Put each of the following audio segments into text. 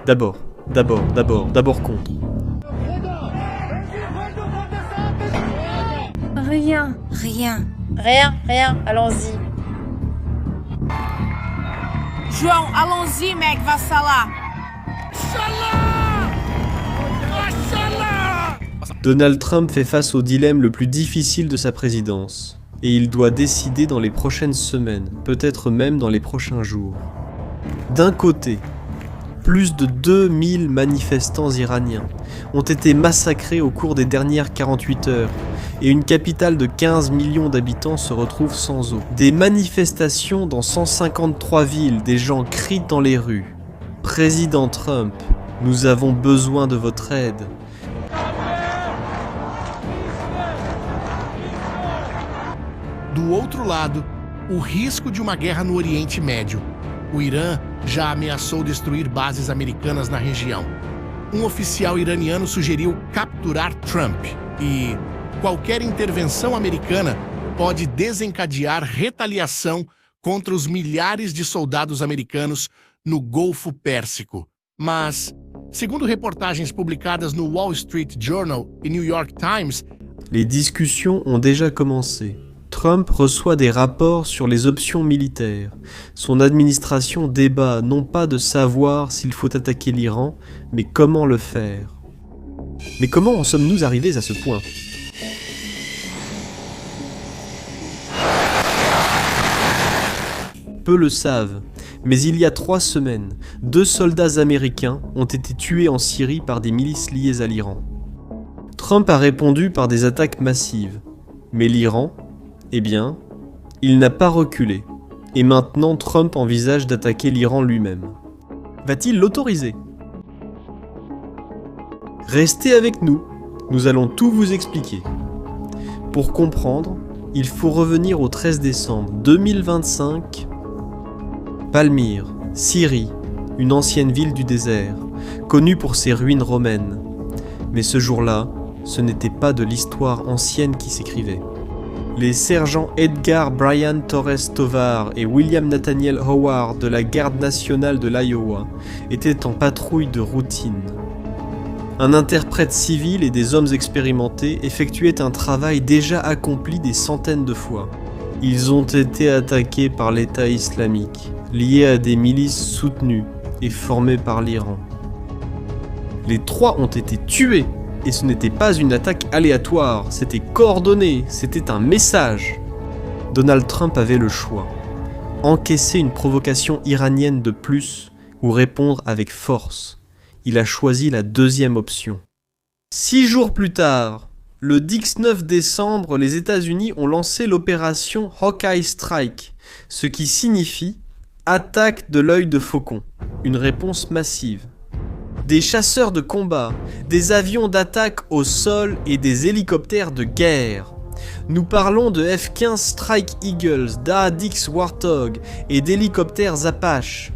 D'abord contre. Rien, allons-y. João, allons-y, mec, vassala. Donald Trump fait face au dilemme le plus difficile de sa présidence. Et il doit décider dans les prochaines semaines, peut-être même dans les prochains jours. D'un côté, plus de 2000 manifestants iraniens ont été massacrés au cours des dernières 48 heures et une capitale de 15 millions d'habitants se retrouve sans eau. Des manifestations dans 153 villes, des gens crient dans les rues. Président Trump, nous avons besoin de votre aide. Do outro lado, o risco de uma guerra no Oriente Médio. O Irã já ameaçou destruir bases americanas na região. Oficial iraniano sugeriu capturar Trump e qualquer intervenção americana pode desencadear retaliação contra os milhares de soldados americanos no Golfo Pérsico. Mas, segundo reportagens publicadas no Wall Street Journal e New York Times, les discussions ont déjà commencé. Trump reçoit des rapports sur les options militaires. Son administration débat non pas de savoir s'il faut attaquer l'Iran, mais comment le faire. Mais comment en sommes-nous arrivés à ce point ? Peu le savent, mais il y a 3 semaines, 2 soldats américains ont été tués en Syrie par des milices liées à l'Iran. Trump a répondu par des attaques massives, mais l'Iran, eh bien, il n'a pas reculé. Et maintenant, Trump envisage d'attaquer l'Iran lui-même. Va-t-il l'autoriser ? Restez avec nous, nous allons tout vous expliquer. Pour comprendre, il faut revenir au 13 décembre 2025. Palmyre, Syrie, une ancienne ville du désert, connue pour ses ruines romaines. Mais ce jour-là, ce n'était pas de l'histoire ancienne qui s'écrivait. Les sergents Edgar Brian Torres Tovar et William Nathaniel Howard de la Garde nationale de l'Iowa étaient en patrouille de routine. Un interprète civil et des hommes expérimentés effectuaient un travail déjà accompli des centaines de fois. Ils ont été attaqués par l'État islamique, liés à des milices soutenues et formées par l'Iran. Les 3 ont été tués. Et ce n'était pas une attaque aléatoire, c'était coordonné, c'était un message. Donald Trump avait le choix. Encaisser une provocation iranienne de plus ou répondre avec force. Il a choisi la deuxième option. 6 jours plus tard, le 19 décembre, les États-Unis ont lancé l'opération Hawkeye Strike, ce qui signifie attaque de l'œil de faucon, une réponse massive. Des chasseurs de combat, des avions d'attaque au sol et des hélicoptères de guerre. Nous parlons de F-15 Strike Eagles, d'AA-10 Warthog et d'hélicoptères Apache.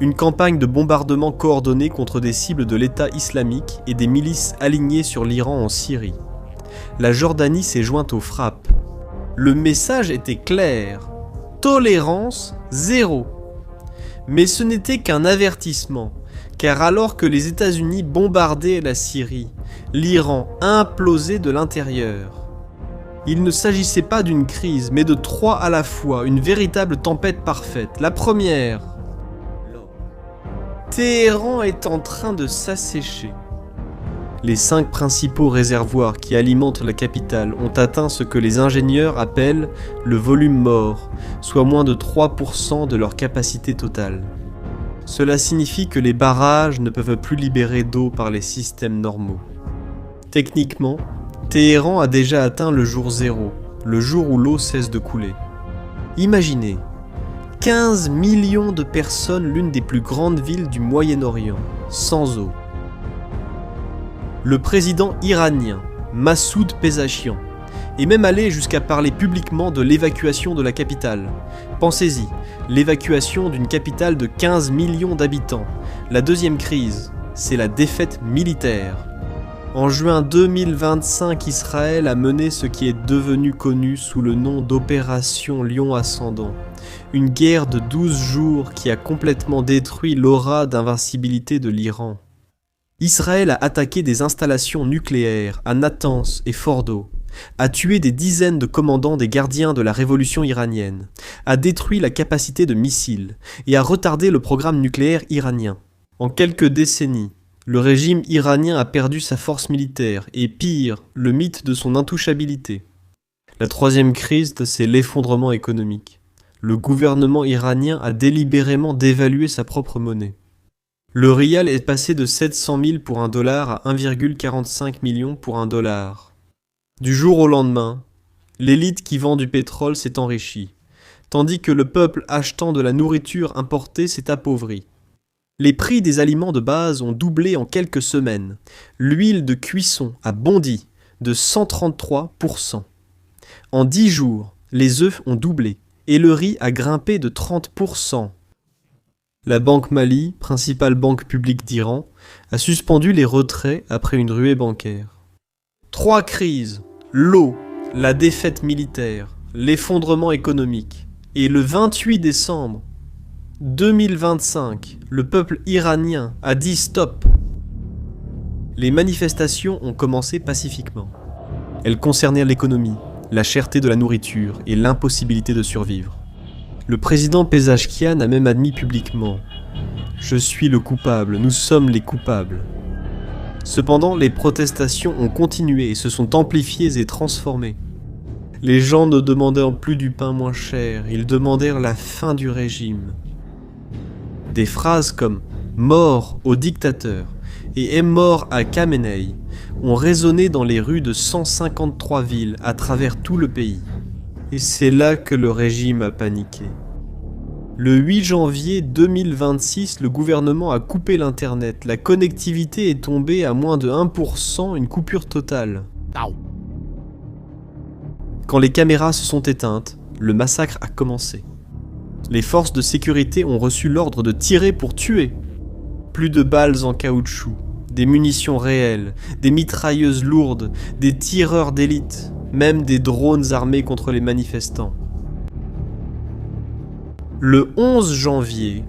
Une campagne de bombardement coordonnée contre des cibles de l'État islamique et des milices alignées sur l'Iran en Syrie. La Jordanie s'est jointe aux frappes. Le message était clair. Tolérance zéro. Mais ce n'était qu'un avertissement. Car alors que les États-Unis bombardaient la Syrie, l'Iran implosait de l'intérieur. Il ne s'agissait pas d'une crise, mais de 3 à la fois, une véritable tempête parfaite. La première, Téhéran est en train de s'assécher. Les 5 principaux réservoirs qui alimentent la capitale ont atteint ce que les ingénieurs appellent le volume mort, soit moins de 3% de leur capacité totale. Cela signifie que les barrages ne peuvent plus libérer d'eau par les systèmes normaux. Techniquement, Téhéran a déjà atteint le jour 0, le jour où l'eau cesse de couler. Imaginez, 15 millions de personnes, l'une des plus grandes villes du Moyen-Orient, sans eau. Le président iranien, Massoud Pezeshkian, est même allé jusqu'à parler publiquement de l'évacuation de la capitale. Pensez-y, l'évacuation d'une capitale de 15 millions d'habitants. La deuxième crise, c'est la défaite militaire. En juin 2025, Israël a mené ce qui est devenu connu sous le nom d'Opération Lion Ascendant. Une guerre de 12 jours qui a complètement détruit l'aura d'invincibilité de l'Iran. Israël a attaqué des installations nucléaires à Natanz et Fordo, a tué des dizaines de commandants des gardiens de la révolution iranienne, a détruit la capacité de missiles et a retardé le programme nucléaire iranien. En quelques décennies, le régime iranien a perdu sa force militaire et pire, le mythe de son intouchabilité. La troisième crise, c'est l'effondrement économique. Le gouvernement iranien a délibérément dévalué sa propre monnaie. Le rial est passé de 700 000 pour $1 à 1,45 million pour $1. Du jour au lendemain, l'élite qui vend du pétrole s'est enrichie, tandis que le peuple achetant de la nourriture importée s'est appauvri. Les prix des aliments de base ont doublé en quelques semaines. L'huile de cuisson a bondi de 133%. En 10 jours, les œufs ont doublé et le riz a grimpé de 30%. La Banque Mali, principale banque publique d'Iran, a suspendu les retraits après une ruée bancaire. 3 crises, l'eau, la défaite militaire, l'effondrement économique. Et le 28 décembre 2025, le peuple iranien a dit stop. Les manifestations ont commencé pacifiquement. Elles concernaient l'économie, la cherté de la nourriture et l'impossibilité de survivre. Le président Pezeshkian a même admis publiquement « Je suis le coupable, nous sommes les coupables ». Cependant, les protestations ont continué et se sont amplifiées et transformées. Les gens ne demandaient plus du pain moins cher, ils demandèrent la fin du régime. Des phrases comme « mort au dictateur » et « est mort à Khamenei » ont résonné dans les rues de 153 villes à travers tout le pays. Et c'est là que le régime a paniqué. Le 8 janvier 2026, le gouvernement a coupé l'internet. La connectivité est tombée à moins de 1%, une coupure totale. Quand les caméras se sont éteintes, le massacre a commencé. Les forces de sécurité ont reçu l'ordre de tirer pour tuer. Plus de balles en caoutchouc, des munitions réelles, des mitrailleuses lourdes, des tireurs d'élite, même des drones armés contre les manifestants. Le 11 janvier,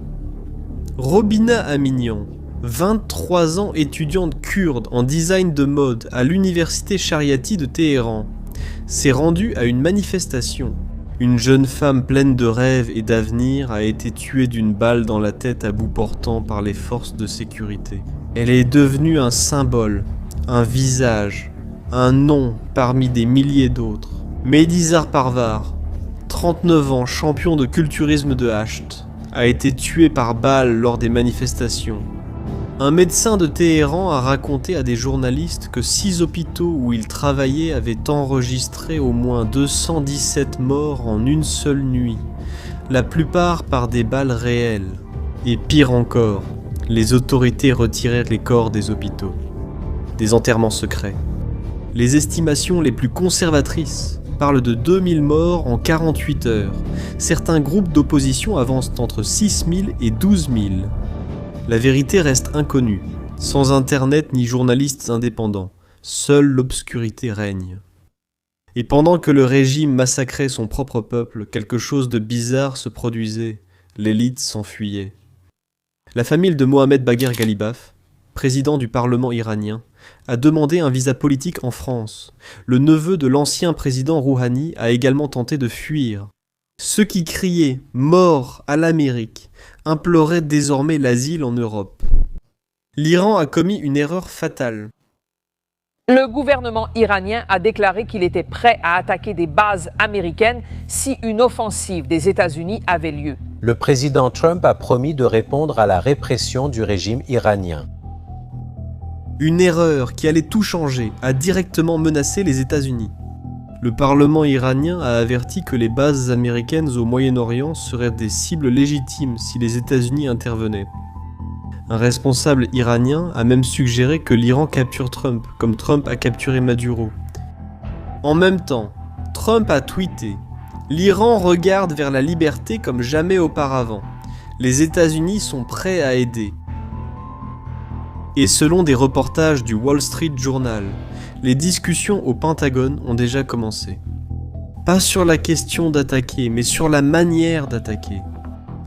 Robina Amignan, 23 ans, étudiante kurde en design de mode à l'université Shariati de Téhéran, s'est rendue à une manifestation. Une jeune femme pleine de rêves et d'avenir a été tuée d'une balle dans la tête à bout portant par les forces de sécurité. Elle est devenue un symbole, un visage, un nom parmi des milliers d'autres. Medizar Parvar, 39 ans, champion de culturisme de Hasht, a été tué par balle lors des manifestations. Un médecin de Téhéran a raconté à des journalistes que 6 hôpitaux où il travaillait avaient enregistré au moins 217 morts en une seule nuit, la plupart par des balles réelles. Et pire encore, les autorités retirèrent les corps des hôpitaux. Des enterrements secrets. Les estimations les plus conservatrices parlent de 2000 morts en 48 heures. Certains groupes d'opposition avancent entre 6000 et 12 000. La vérité reste inconnue. Sans internet ni journalistes indépendants, seule l'obscurité règne. Et pendant que le régime massacrait son propre peuple, quelque chose de bizarre se produisait. L'élite s'enfuyait. La famille de Mohamed Bagher Ghalibaf, président du Parlement iranien, a demandé un visa politique en France. Le neveu de l'ancien président Rouhani a également tenté de fuir. Ceux qui criaient « mort à l'Amérique » imploraient désormais l'asile en Europe. L'Iran a commis une erreur fatale. Le gouvernement iranien a déclaré qu'il était prêt à attaquer des bases américaines si une offensive des États-Unis avait lieu. Le président Trump a promis de répondre à la répression du régime iranien. Une erreur qui allait tout changer a directement menacé les États-Unis. Le Parlement iranien a averti que les bases américaines au Moyen-Orient seraient des cibles légitimes si les États-Unis intervenaient. Un responsable iranien a même suggéré que l'Iran capture Trump, comme Trump a capturé Maduro. En même temps, Trump a tweeté « L'Iran regarde vers la liberté comme jamais auparavant. Les États-Unis sont prêts à aider. » Et selon des reportages du Wall Street Journal, les discussions au Pentagone ont déjà commencé. Pas sur la question d'attaquer, mais sur la manière d'attaquer.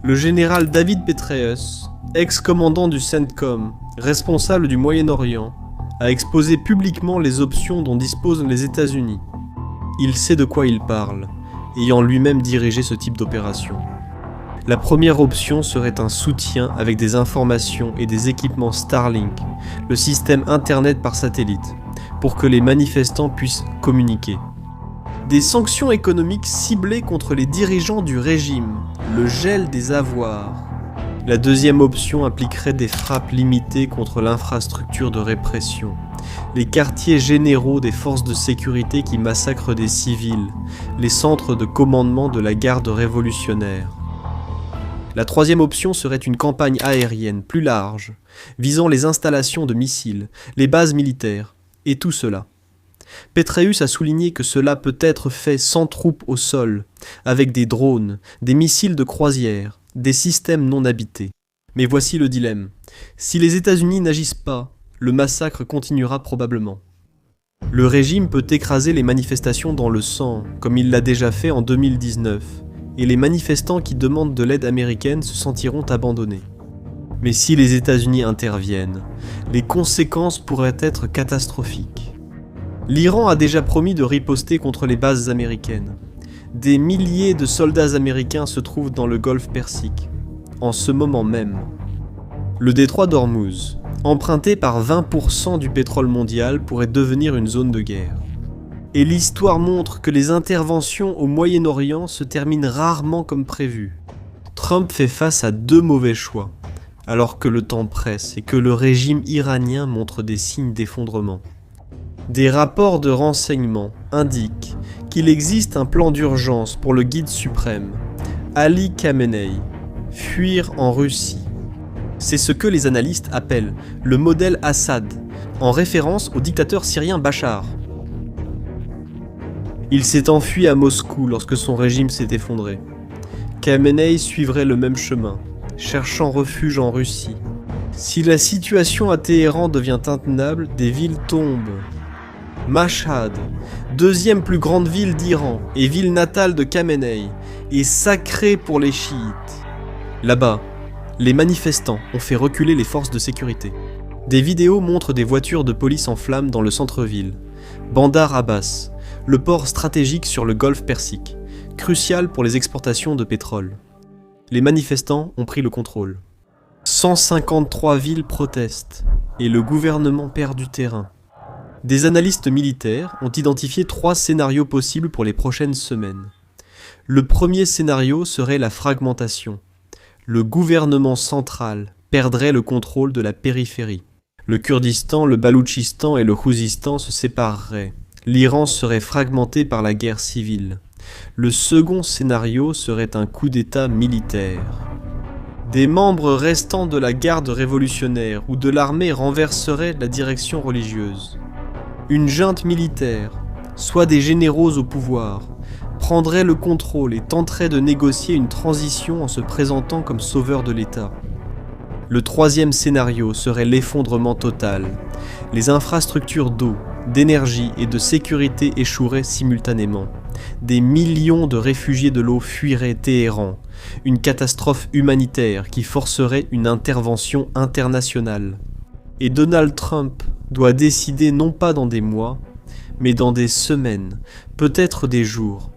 Le général David Petraeus, ex-commandant du CENTCOM, responsable du Moyen-Orient, a exposé publiquement les options dont disposent les États-Unis. Il sait de quoi il parle, ayant lui-même dirigé ce type d'opération. La première option serait un soutien avec des informations et des équipements Starlink, le système Internet par satellite, pour que les manifestants puissent communiquer. Des sanctions économiques ciblées contre les dirigeants du régime, le gel des avoirs. La deuxième option impliquerait des frappes limitées contre l'infrastructure de répression, les quartiers généraux des forces de sécurité qui massacrent des civils, les centres de commandement de la garde révolutionnaire. La troisième option serait une campagne aérienne plus large, visant les installations de missiles, les bases militaires, et tout cela. Petraeus a souligné que cela peut être fait sans troupes au sol, avec des drones, des missiles de croisière, des systèmes non habités. Mais voici le dilemme. Si les États-Unis n'agissent pas, le massacre continuera probablement. Le régime peut écraser les manifestations dans le sang, comme il l'a déjà fait en 2019, et les manifestants qui demandent de l'aide américaine se sentiront abandonnés. Mais si les États-Unis interviennent, les conséquences pourraient être catastrophiques. L'Iran a déjà promis de riposter contre les bases américaines. Des milliers de soldats américains se trouvent dans le golfe Persique, en ce moment même. Le détroit d'Ormuz, emprunté par 20% du pétrole mondial, pourrait devenir une zone de guerre. Et l'histoire montre que les interventions au Moyen-Orient se terminent rarement comme prévu. Trump fait face à deux mauvais choix, alors que le temps presse et que le régime iranien montre des signes d'effondrement. Des rapports de renseignement indiquent qu'il existe un plan d'urgence pour le guide suprême, Ali Khamenei, fuir en Russie. C'est ce que les analystes appellent le modèle Assad, en référence au dictateur syrien Bachar. Il s'est enfui à Moscou lorsque son régime s'est effondré. Khamenei suivrait le même chemin, cherchant refuge en Russie. Si la situation à Téhéran devient intenable, des villes tombent. Mashhad, deuxième plus grande ville d'Iran et ville natale de Khamenei, est sacrée pour les chiites. Là-bas, les manifestants ont fait reculer les forces de sécurité. Des vidéos montrent des voitures de police en flammes dans le centre-ville. Bandar Abbas, le port stratégique sur le golfe Persique, crucial pour les exportations de pétrole. Les manifestants ont pris le contrôle. 153 villes protestent et le gouvernement perd du terrain. Des analystes militaires ont identifié 3 scénarios possibles pour les prochaines semaines. Le premier scénario serait la fragmentation. Le gouvernement central perdrait le contrôle de la périphérie. Le Kurdistan, le Baloutchistan et le Khouzistan se sépareraient. L'Iran serait fragmenté par la guerre civile. Le second scénario serait un coup d'État militaire. Des membres restants de la garde révolutionnaire ou de l'armée renverseraient la direction religieuse. Une junte militaire, soit des généraux au pouvoir, prendrait le contrôle et tenterait de négocier une transition en se présentant comme sauveur de l'État. Le troisième scénario serait l'effondrement total. Les infrastructures d'eau, d'énergie et de sécurité échoueraient simultanément. Des millions de réfugiés de l'eau fuiraient Téhéran. Une catastrophe humanitaire qui forcerait une intervention internationale. Et Donald Trump doit décider non pas dans des mois, mais dans des semaines, peut-être des jours.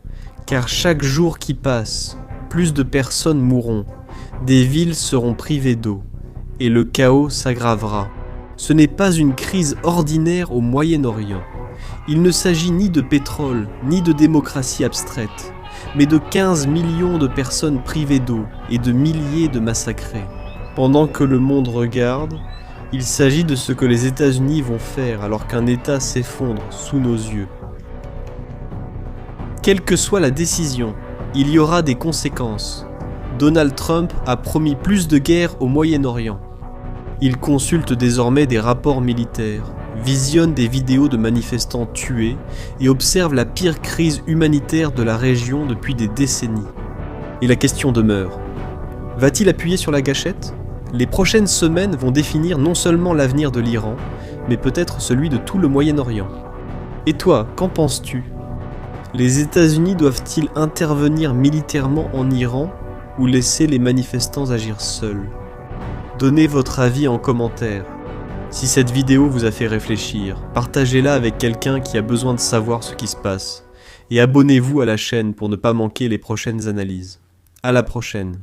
Car chaque jour qui passe, plus de personnes mourront, des villes seront privées d'eau, et le chaos s'aggravera. Ce n'est pas une crise ordinaire au Moyen-Orient. Il ne s'agit ni de pétrole, ni de démocratie abstraite, mais de 15 millions de personnes privées d'eau et de milliers de massacrés. Pendant que le monde regarde, il s'agit de ce que les États-Unis vont faire alors qu'un État s'effondre sous nos yeux. Quelle que soit la décision, il y aura des conséquences. Donald Trump a promis plus de guerre au Moyen-Orient. Il consulte désormais des rapports militaires, visionne des vidéos de manifestants tués et observe la pire crise humanitaire de la région depuis des décennies. Et la question demeure, va-t-il appuyer sur la gâchette ? Les prochaines semaines vont définir non seulement l'avenir de l'Iran, mais peut-être celui de tout le Moyen-Orient. Et toi, qu'en penses-tu? Les États-Unis doivent-ils intervenir militairement en Iran ou laisser les manifestants agir seuls? Donnez votre avis en commentaire. Si cette vidéo vous a fait réfléchir, partagez-la avec quelqu'un qui a besoin de savoir ce qui se passe. Et abonnez-vous à la chaîne pour ne pas manquer les prochaines analyses. À la prochaine.